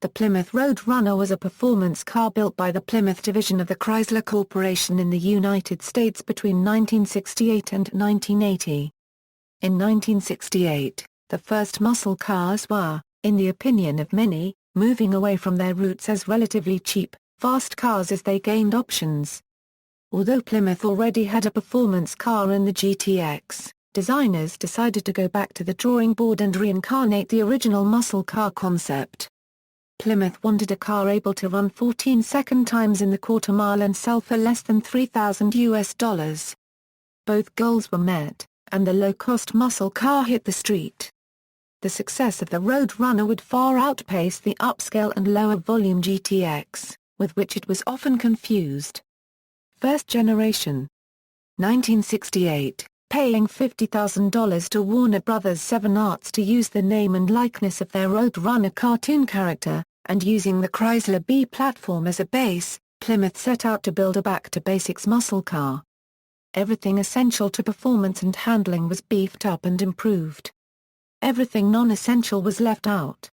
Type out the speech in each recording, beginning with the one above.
The Plymouth Road Runner was a performance car built by the Plymouth division of the Chrysler Corporation in the United States between 1968 and 1980. In 1968, the first muscle cars were, in the opinion of many, moving away from their roots as relatively cheap, fast cars as they gained options. Although Plymouth already had a performance car in the GTX, designers decided to go back to the drawing board and reincarnate the original muscle car concept. Plymouth wanted a car able to run 14 second times in the quarter mile and sell for less than $3,000. Both goals were met, and the low-cost muscle car hit the street. The success of the Road Runner would far outpace the upscale and lower-volume GTX, with which it was often confused. First generation. 1968, paying $50,000 to Warner Bros. 7 Arts to use the name and likeness of their Road Runner cartoon character, and using the Chrysler B platform as a base, Plymouth set out to build a back-to-basics muscle car. Everything essential to performance and handling was beefed up and improved. Everything non-essential was left out.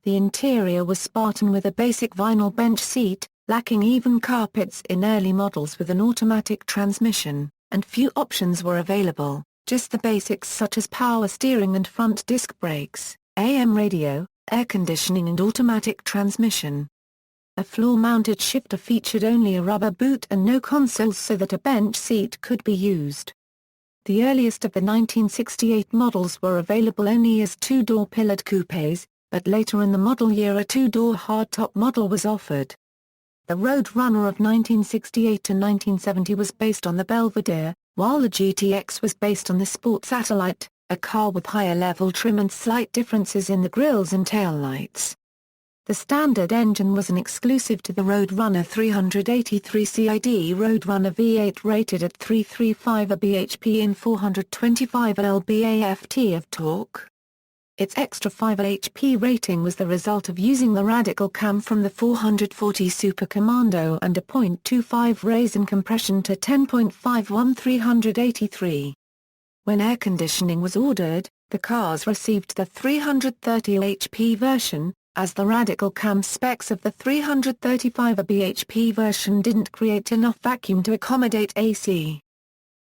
The interior was Spartan with a basic vinyl bench seat, lacking even carpets in early models with an automatic transmission, and few options were available, just the basics such as power steering and front disc brakes, AM radio, air conditioning and automatic transmission. A floor-mounted shifter featured only a rubber boot and no consoles so that a bench seat could be used. The earliest of the 1968 models were available only as two-door pillared coupes, but later in the model year a two-door hardtop model was offered. The Road Runner of 1968 to 1970 was based on the Belvedere, while the GTX was based on the Sport Satellite, a car with higher level trim and slight differences in the grilles and taillights. The standard engine was an exclusive to the Road Runner 383 CID Road Runner V8 rated at 335 bhp in 425 lb-ft of torque. Its extra 5 HP rating was the result of using the radical cam from the 440 Super Commando and a .25 raise in compression to 10.51 383. When air conditioning was ordered, the cars received the 330 HP version, as the radical cam specs of the 335 bhp version didn't create enough vacuum to accommodate AC.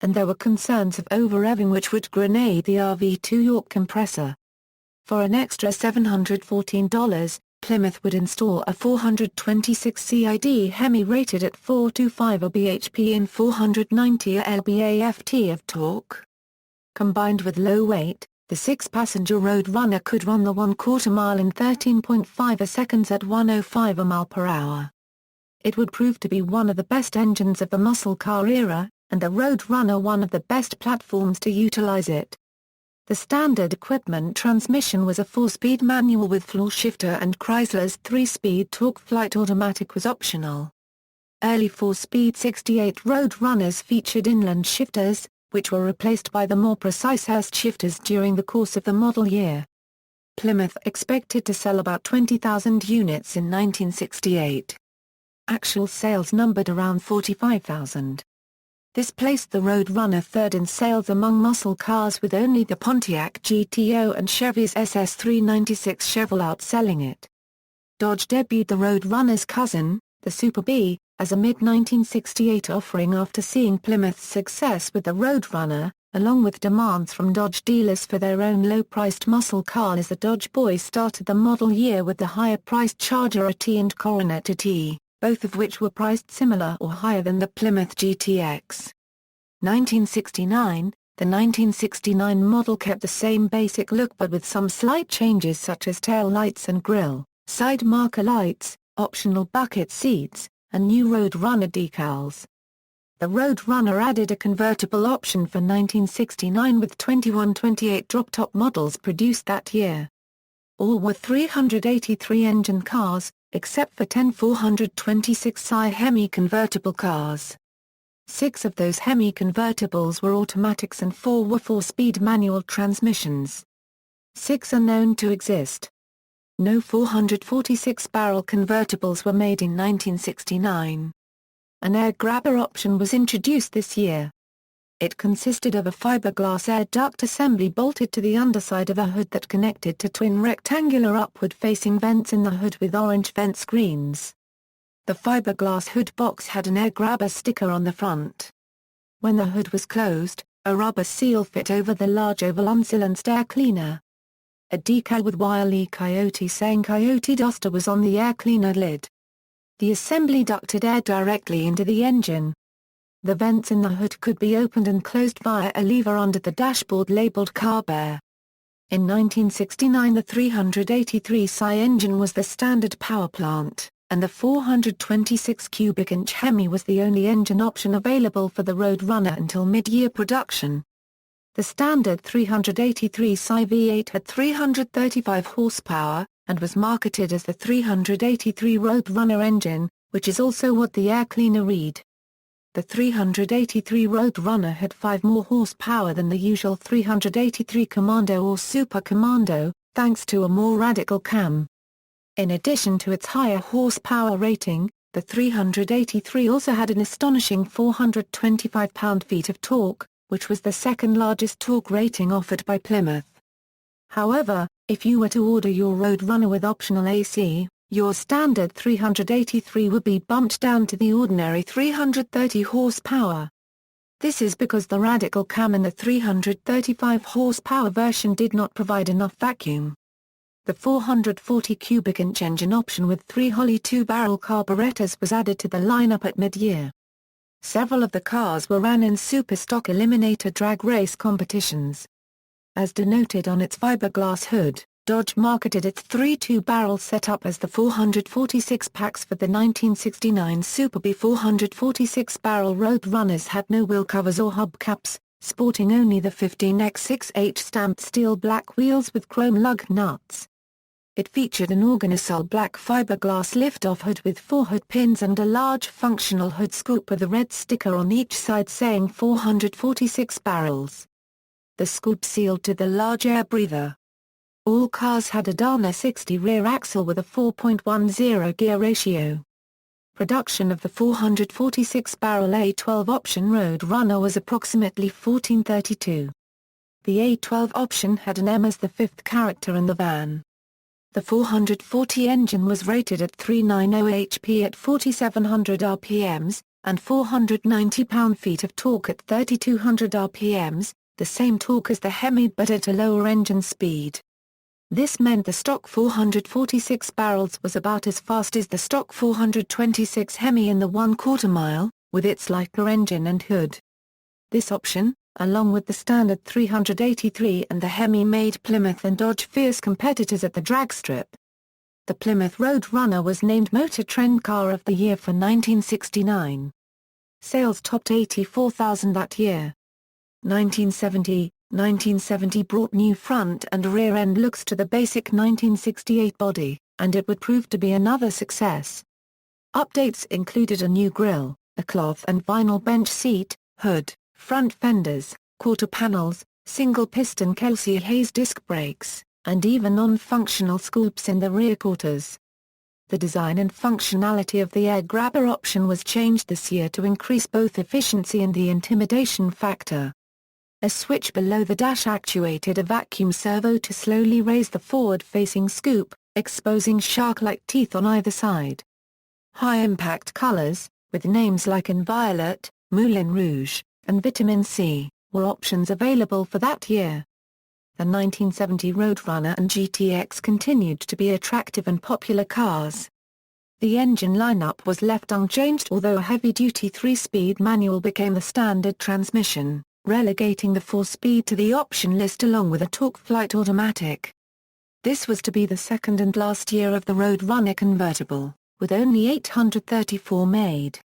And there were concerns of over-revving which would grenade the RV2 York compressor. For an extra $714, Plymouth would install a 426 CID Hemi rated at 425 bhp in 490 lb-ft of torque. Combined with low weight, the 6-passenger Road Runner could run the 1/4 mile in 13.5 seconds at 105 mph. It would prove to be one of the best engines of the muscle car era, and the Road Runner one of the best platforms to utilize it. The standard equipment transmission was a 4-speed manual with floor shifter, and Chrysler's 3-speed torque flight automatic was optional. Early 4-speed 68 Road Runners featured inland shifters, which were replaced by the more precise Hurst shifters during the course of the model year. Plymouth expected to sell about 20,000 units in 1968. Actual sales numbered around 45,000. This placed the Road Runner third in sales among muscle cars, with only the Pontiac GTO and Chevy's SS396 Chevrolet outselling it. Dodge debuted the Road Runner's cousin, the Super B, as a mid-1968 offering after seeing Plymouth's success with the Road Runner, along with demands from Dodge dealers for their own low-priced muscle car, as the Dodge Boys started the model year with the higher-priced Charger RT and Coronet RT, both of which were priced similar or higher than the Plymouth GTX. 1969, the 1969 model kept the same basic look but with some slight changes such as tail lights and grille, side marker lights, optional bucket seats, and new Road Runner decals. The Road Runner added a convertible option for 1969 with 2128 drop-top models produced that year. All were 383 engine cars, except for 10 426i Hemi convertible cars. 6 of those Hemi convertibles were automatics and 4 were 4-speed manual transmissions. 6 are known to exist. No 446-barrel convertibles were made in 1969. An air grabber option was introduced this year. It consisted of a fiberglass air duct assembly bolted to the underside of a hood that connected to twin rectangular upward-facing vents in the hood with orange vent screens. The fiberglass hood box had an air grabber sticker on the front. When the hood was closed, a rubber seal fit over the large oval unsilenced air cleaner. A decal with Wile E. Coyote saying Coyote Duster was on the air cleaner lid. The assembly ducted air directly into the engine. The vents in the hood could be opened and closed via a lever under the dashboard labeled Carb Air. In 1969 the 383 engine was the standard power plant, and the 426 cubic inch Hemi was the only engine option available for the Road Runner until mid-year production. The standard 383 V8 had 335 horsepower, and was marketed as the 383 Road Runner engine, which is also what the air cleaner read. The 383 Road Runner had 5 more horsepower than the usual 383 Commando or Super Commando, thanks to a more radical cam. In addition to its higher horsepower rating, the 383 also had an astonishing 425 pound-feet of torque, which was the second largest torque rating offered by Plymouth. However, if you were to order your Road Runner with optional AC, your standard 383 would be bumped down to the ordinary 330 horsepower. This is because the radical cam in the 335 horsepower version did not provide enough vacuum. The 440 cubic inch engine option with 3 Holley 2-barrel carburetors was added to the lineup at mid-year. Several of the cars were ran in Superstock Eliminator drag race competitions. As denoted on its fiberglass hood, Dodge marketed its 3 2-barrel setup as the 446 packs for the 1969 Super B. 446-barrel Road Runners had no wheel covers or hubcaps, sporting only the 15x6H stamped steel black wheels with chrome lug nuts. It featured an Organocell black fiberglass lift-off hood with 4 hood pins and a large functional hood scoop with a red sticker on each side saying 446 barrels. The scoop sealed to the large air breather. All cars had a Dana 60 rear axle with a 4.10 gear ratio. Production of the 446-barrel A12 option Road Runner was approximately 1432. The A12 option had an M as the 5th character in the van. The 440 engine was rated at 390 HP at 4700 RPMs, and 490 pound-feet of torque at 3200 RPMs, the same torque as the Hemi but at a lower engine speed. This meant the stock 446 barrels was about as fast as the stock 426 Hemi in the 1/4 mile, with its lighter engine and hood. This option, along with the standard 383 and the Hemi, made Plymouth and Dodge fierce competitors at the drag strip. The Plymouth Road Runner was named Motor Trend Car of the Year for 1969. Sales topped 84,000 that year. 1970 brought new front and rear end looks to the basic 1968 body, and it would prove to be another success. Updates included a new grille, a cloth and vinyl bench seat, hood, front fenders, quarter panels, single-piston Kelsey Hayes disc brakes, and even non-functional scoops in the rear quarters. The design and functionality of the air grabber option was changed this year to increase both efficiency and the intimidation factor. A switch below the dash actuated a vacuum servo to slowly raise the forward-facing scoop, exposing shark-like teeth on either side. High-impact colors, with names like in Violet, Moulin Rouge, and Vitamin C, were options available for that year. The 1970 Road Runner and GTX continued to be attractive and popular cars. The engine lineup was left unchanged, although a heavy-duty 3-speed manual became the standard transmission, relegating the 4-speed to the option list along with a torque flight automatic. This was to be the second and last year of the Road Runner convertible, with only 834 made.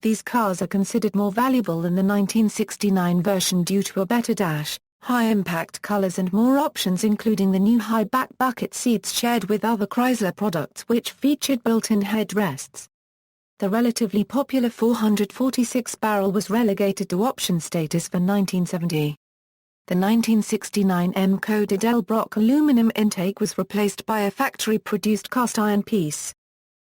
These cars are considered more valuable than the 1969 version due to a better dash, high-impact colors and more options, including the new high-back bucket seats shared with other Chrysler products which featured built-in headrests. The relatively popular 446 barrel was relegated to option status for 1970. The 1969 M-coded L-Brock aluminum intake was replaced by a factory-produced cast-iron piece.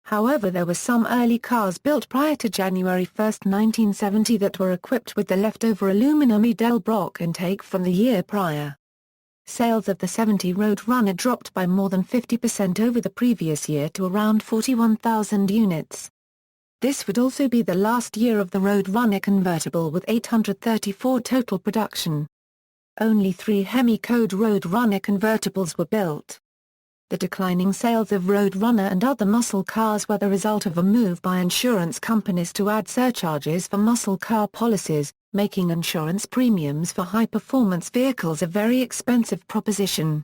However, there were some early cars built prior to January 1, 1970 that were equipped with the leftover aluminum Edelbrock intake from the year prior. Sales of the 70 Road Runner dropped by more than 50% over the previous year to around 41,000 units. This would also be the last year of the Road Runner convertible with 834 total production. Only 3 Hemi Code Road Runner convertibles were built. The declining sales of Road Runner and other muscle cars were the result of a move by insurance companies to add surcharges for muscle car policies, making insurance premiums for high-performance vehicles a very expensive proposition.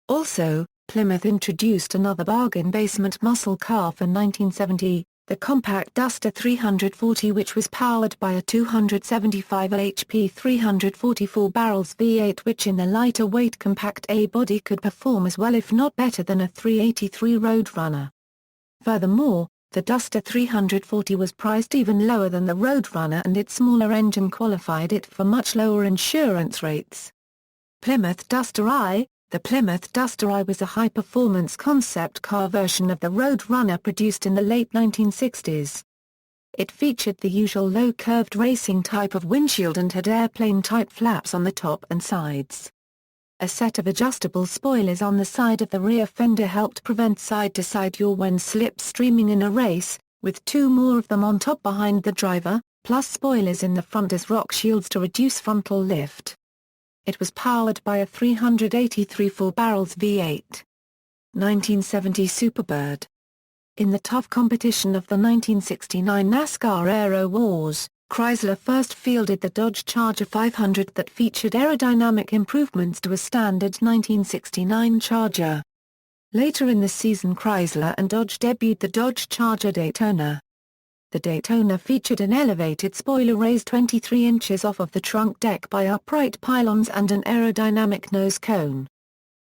Also, Plymouth introduced another bargain basement muscle car for 1970, the compact Duster 340, which was powered by a 275 HP 344 barrels V8, which in the lighter weight compact A-body could perform as well if not better than a 383 Road Runner. Furthermore, the Duster 340 was priced even lower than the Road Runner, and its smaller engine qualified it for much lower insurance rates. Plymouth Duster I. The Plymouth Duster I was a high-performance concept car version of the Road Runner produced in the late 1960s. It featured the usual low-curved racing type of windshield and had airplane-type flaps on the top and sides. A set of adjustable spoilers on the side of the rear fender helped prevent side-to-side yaw when slipstreaming in a race, with 2 more of them on top behind the driver, plus spoilers in the front as rock shields to reduce frontal lift. It was powered by a 383 4-barrels V8. 1970 Superbird. In the tough competition of the 1969 NASCAR Aero Wars, Chrysler first fielded the Dodge Charger 500 that featured aerodynamic improvements to a standard 1969 Charger. Later in the season, Chrysler and Dodge debuted the Dodge Charger Daytona. The Daytona featured an elevated spoiler raised 23 inches off of the trunk deck by upright pylons and an aerodynamic nose cone.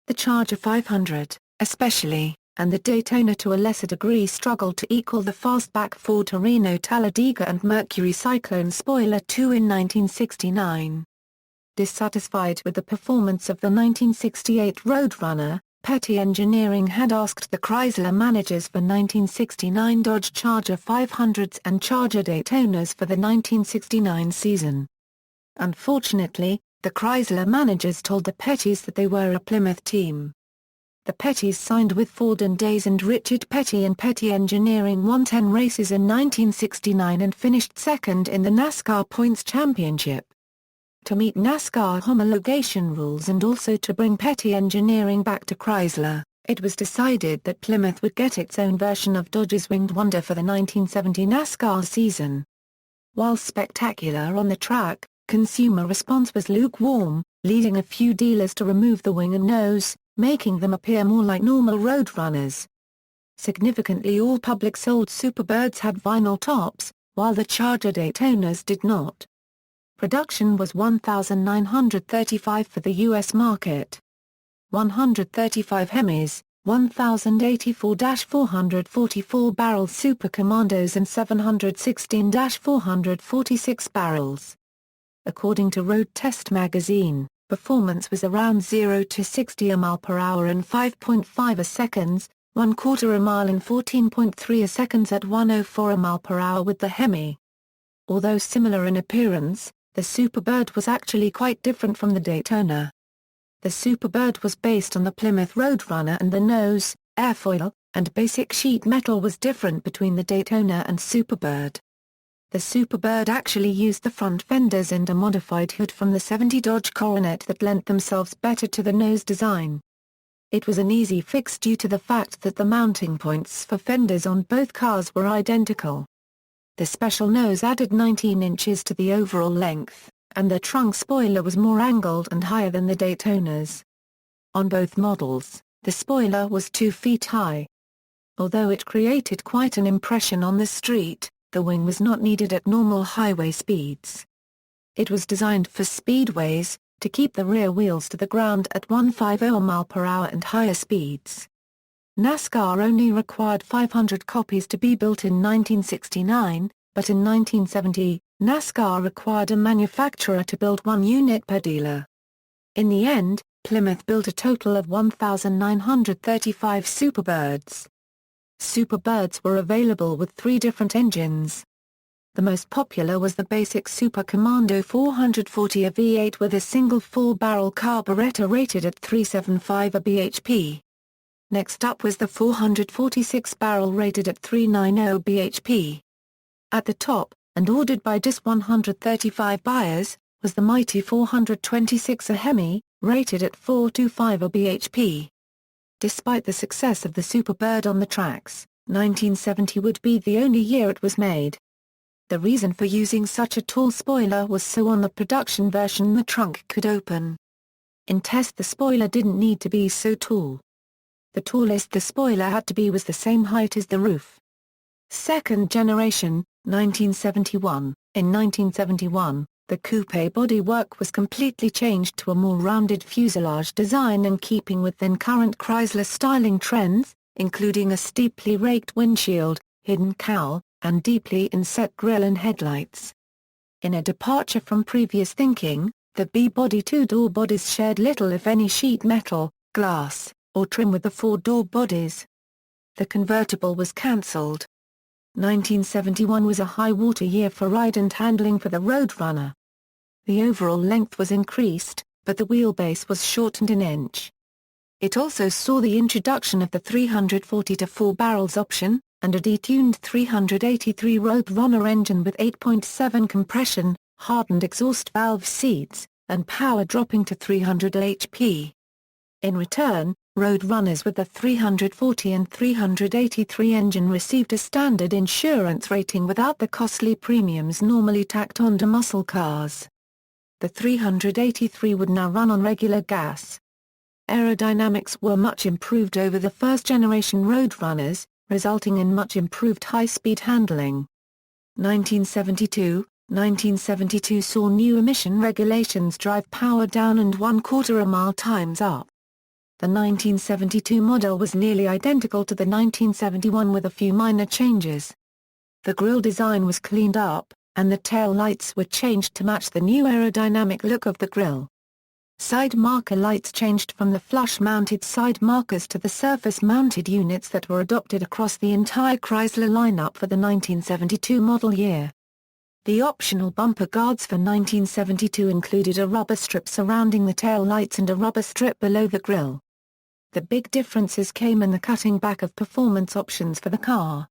The Charger 500, especially, and the Daytona to a lesser degree struggled to equal the fastback Ford Torino Talladega and Mercury Cyclone Spoiler 2 in 1969. Dissatisfied with the performance of the 1968 Road Runner, Petty Engineering had asked the Chrysler managers for 1969 Dodge Charger 500s and Charger Daytonas for the 1969 season. Unfortunately, the Chrysler managers told the Pettys that they were a Plymouth team. The Pettys signed with Ford and Days and Richard Petty, and Petty Engineering won 10 races in 1969 and finished second in the NASCAR Points Championship. To meet NASCAR homologation rules and also to bring Petty Engineering back to Chrysler, it was decided that Plymouth would get its own version of Dodge's Winged Wonder for the 1970 NASCAR season. While spectacular on the track, consumer response was lukewarm, leading a few dealers to remove the wing and nose, making them appear more like normal road runners. Significantly, all public sold Superbirds had vinyl tops, while the Charger Daytonas did not. Production was 1,935 for the U.S. market. 135 Hemis, 1,084-444 barrel Super Commandos and 716-446 barrels. According to Road Test magazine, performance was around 0 to 60 mph in 5.5 seconds, 1/4 mile in 14.3 seconds at 104 mph with the Hemi. Although similar in appearance, the Superbird was actually quite different from the Daytona. The Superbird was based on the Plymouth Road Runner, and the nose, airfoil, and basic sheet metal was different between the Daytona and Superbird. The Superbird actually used the front fenders and a modified hood from the 70 Dodge Coronet that lent themselves better to the nose design. It was an easy fix due to the fact that the mounting points for fenders on both cars were identical. The special nose added 19 inches to the overall length, and the trunk spoiler was more angled and higher than the Daytona's. On both models, the spoiler was 2 feet high. Although it created quite an impression on the street, the wing was not needed at normal highway speeds. It was designed for speedways, to keep the rear wheels to the ground at 150 mph and higher speeds. NASCAR only required 500 copies to be built in 1969, but in 1970, NASCAR required a manufacturer to build 1 unit per dealer. In the end, Plymouth built a total of 1,935 Superbirds. Superbirds were available with 3 different engines. The most popular was the basic Super Commando 440, a V8 with a single 4-barrel carburetor rated at 375 bhp. Next up was the 446-barrel rated at 390 bhp. At the top, and ordered by just 135 buyers, was the mighty 426, a Hemi, rated at 425 bhp. Despite the success of the Superbird on the tracks, 1970 would be the only year it was made. The reason for using such a tall spoiler was so on the production version the trunk could open. In test the spoiler didn't need to be so tall. The tallest the spoiler had to be was the same height as the roof. Second generation, 1971. In 1971, the coupe bodywork was completely changed to a more rounded fuselage design in keeping with then current Chrysler styling trends, including a steeply raked windshield, hidden cowl, and deeply inset grille and headlights. In a departure from previous thinking, the B-body 2-door bodies shared little if any sheet metal, glass, or trim with the 4-door bodies. The convertible was cancelled. 1971 was a high-water year for ride and handling for the Road Runner. The overall length was increased, but the wheelbase was shortened an inch. It also saw the introduction of the 340-4 barrels option, and a detuned 383 Road Runner engine with 8.7 compression, hardened exhaust valve seats, and power dropping to 300 HP. In return, Road Runners with the 340 and 383 engine received a standard insurance rating without the costly premiums normally tacked onto muscle cars. The 383 would now run on regular gas. Aerodynamics were much improved over the first-generation Road Runners, resulting in much improved high-speed handling. 1972 saw new emission regulations drive power down and 1/4 mile times up. The 1972 model was nearly identical to the 1971 with a few minor changes. The grille design was cleaned up, and the tail lights were changed to match the new aerodynamic look of the grille. Side marker lights changed from the flush-mounted side markers to the surface-mounted units that were adopted across the entire Chrysler lineup for the 1972 model year. The optional bumper guards for 1972 included a rubber strip surrounding the tail lights and a rubber strip below the grille. The big differences came in the cutting back of performance options for the car.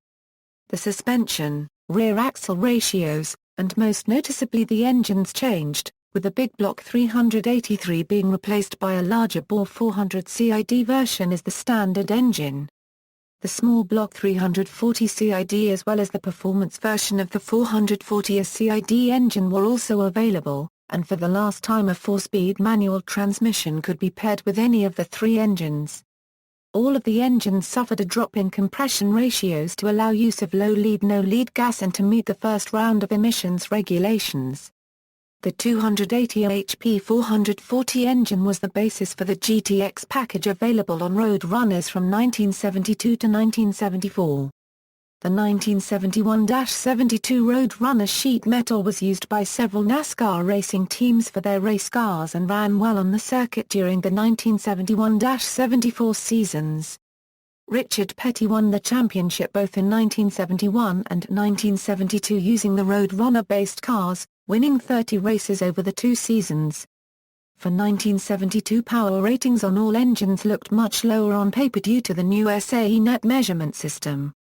The suspension, rear axle ratios, and most noticeably the engines changed, with the big block 383 being replaced by a larger bore 400 CID version as the standard engine. The small block 340 CID as well as the performance version of the 440 CID engine were also available, and for the last time a 4-speed manual transmission could be paired with any of the 3 engines. All of the engines suffered a drop in compression ratios to allow use of low-lead no-lead gas and to meet the first round of emissions regulations. The 280 HP 440 engine was the basis for the GTX package available on Road Runners from 1972 to 1974. The 1971-72 Road Runner sheet metal was used by several NASCAR racing teams for their race cars and ran well on the circuit during the 1971-74 seasons. Richard Petty won the championship both in 1971 and 1972 using the Road Runner-based cars, winning 30 races over the 2 seasons. For 1972 power ratings on all engines looked much lower on paper due to the new SAE net measurement system.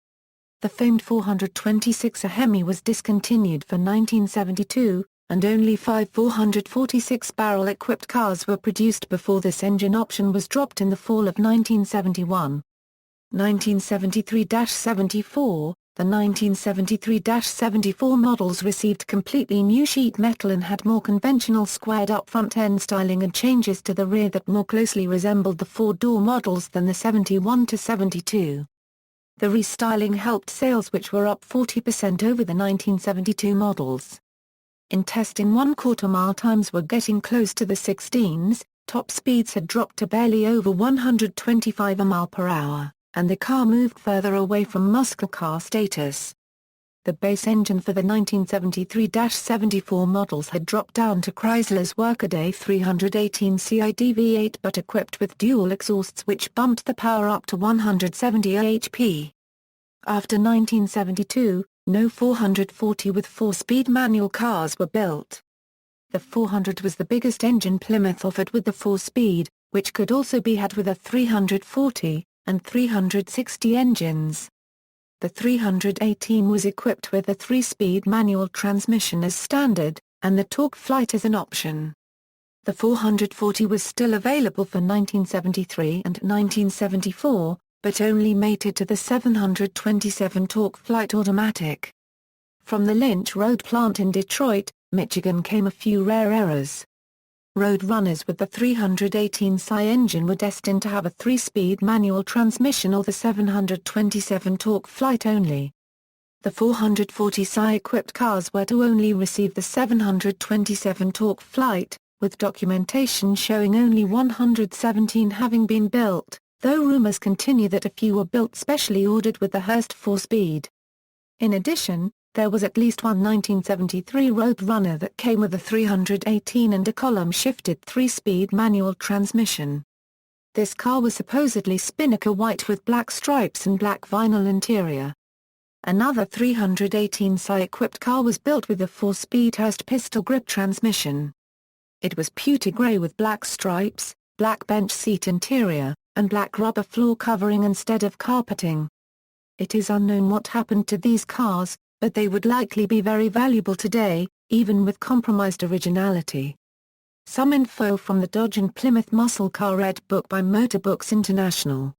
The famed 426 Hemi was discontinued for 1972, and only 5 446-barrel equipped cars were produced before this engine option was dropped in the fall of 1971. 1973-74, the 1973-74 models received completely new sheet metal and had more conventional squared-up front-end styling and changes to the rear that more closely resembled the 4-door models than the 71-72. The restyling helped sales which were up 40% over the 1972 models. In testing 1/4 mile times were getting close to the 16s, top speeds had dropped to barely over 125 mph, and the car moved further away from muscle car status. The base engine for the 1973-74 models had dropped down to Chrysler's workaday 318 CID V8 but equipped with dual exhausts which bumped the power up to 170 HP. After 1972, no 440 with 4-speed manual cars were built. The 400 was the biggest engine Plymouth offered with the 4-speed, which could also be had with a 340 and 360 engines. The 318 was equipped with a 3-speed manual transmission as standard, and the torque flight as an option. The 440 was still available for 1973 and 1974, but only mated to the 727 torque flight automatic. From the Lynch Road plant in Detroit, Michigan came a few rare errors. Road runners with the 318 SI engine were destined to have a 3-speed manual transmission or the 727 torque flight only. The 440 SI-equipped cars were to only receive the 727 torque flight, with documentation showing only 117 having been built, though rumors continue that a few were built specially ordered with the Hurst 4-speed. In addition, there was at least one 1973 Road Runner that came with a 318 and a column-shifted 3-speed manual transmission. This car was supposedly Spinnaker white with black stripes and black vinyl interior. Another 318 SI-equipped car was built with a 4-speed Hurst pistol grip transmission. It was pewter grey with black stripes, black bench seat interior, and black rubber floor covering instead of carpeting. It is unknown what happened to these cars, but they would likely be very valuable today, even with compromised originality. Some info from the Dodge and Plymouth Muscle Car Red Book by Motor Books International.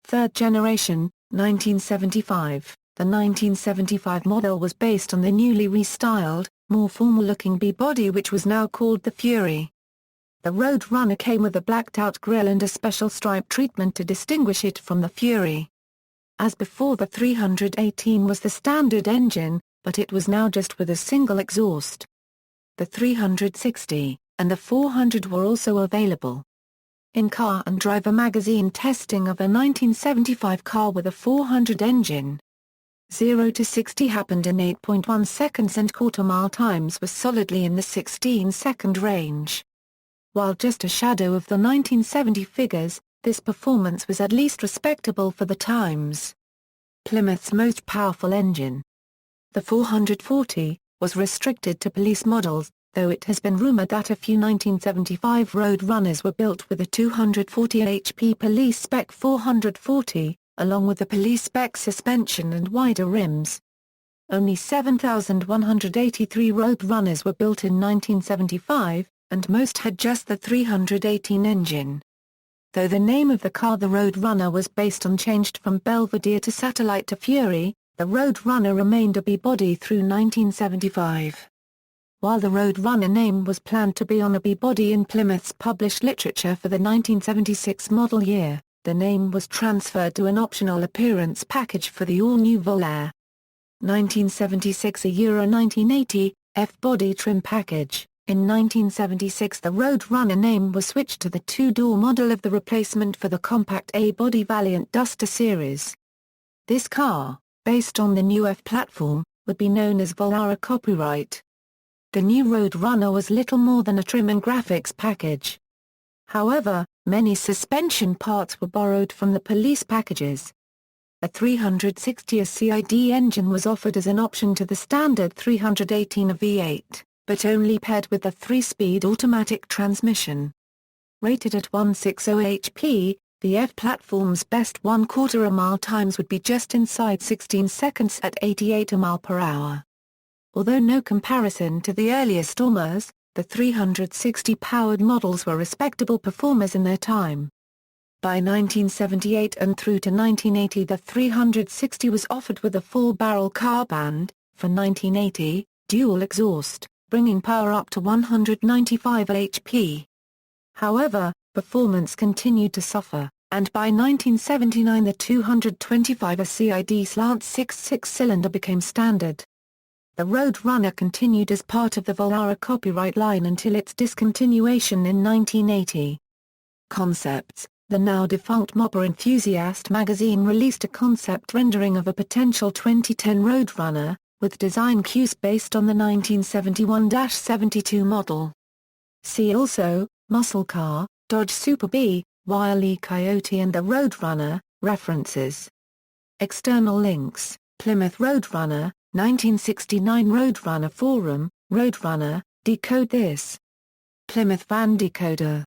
Third generation, 1975. The 1975 model was based on the newly restyled, more formal-looking B-body which was now called the Fury. The Road Runner came with a blacked-out grille and a special stripe treatment to distinguish it from the Fury. As before, the 318 was the standard engine, but it was now just with a single exhaust. The 360 and the 400 were also available. In Car and Driver magazine testing of a 1975 car with a 400 engine, 0 to 60 happened in 8.1 seconds and quarter-mile times were solidly in the 16-second range. While just a shadow of the 1970 figures, this performance was at least respectable for the times. Plymouth's most powerful engine, the 440, was restricted to police models, though it has been rumored that a few 1975 Road Runners were built with a 240 HP police spec 440, along with the police spec suspension and wider rims. Only 7,183 Road Runners were built in 1975, and most had just the 318 engine. Though the name of the car the Road Runner was based on changed from Belvedere to Satellite to Fury, the Road Runner remained a B-body through 1975. While the Road Runner name was planned to be on a B-body in Plymouth's published literature for the 1976 model year, the name was transferred to an optional appearance package for the all-new Volare. 1976 a Euro 1980, F-body trim package. In 1976 the Road Runner name was switched to the two-door model of the replacement for the compact A-body Valiant Duster series. This car, based on the new F platform, would be known as Volare Copyright. The new Road Runner was little more than a trim and graphics package. However, many suspension parts were borrowed from the police packages. A 360 CID engine was offered as an option to the standard 318 V8. But only paired with the 3-speed automatic transmission. Rated at 160 HP, the F platform's best 1/4 mile times would be just inside 16 seconds at 88 mph. Although no comparison to the earlier Stormers, the 360-powered models were respectable performers in their time. By 1978 and through to 1980 the 360 was offered with a full-barrel car band, for 1980, dual exhaust, bringing power up to 195 HP. However, performance continued to suffer, and by 1979 the 225 CID slant 6-cylinder became standard. The Road Runner continued as part of the Volare copyright line until its discontinuation in 1980. Concepts. The now-defunct Mopper Enthusiast magazine released a concept rendering of a potential 2010 Road Runner, with design cues based on the 1971-72 model. See also, Muscle Car, Dodge Super B, Wile E. Coyote and the Road Runner, references. External links: Plymouth Road Runner, 1969 Road Runner Forum, Road Runner, Decode This. Plymouth Van Decoder.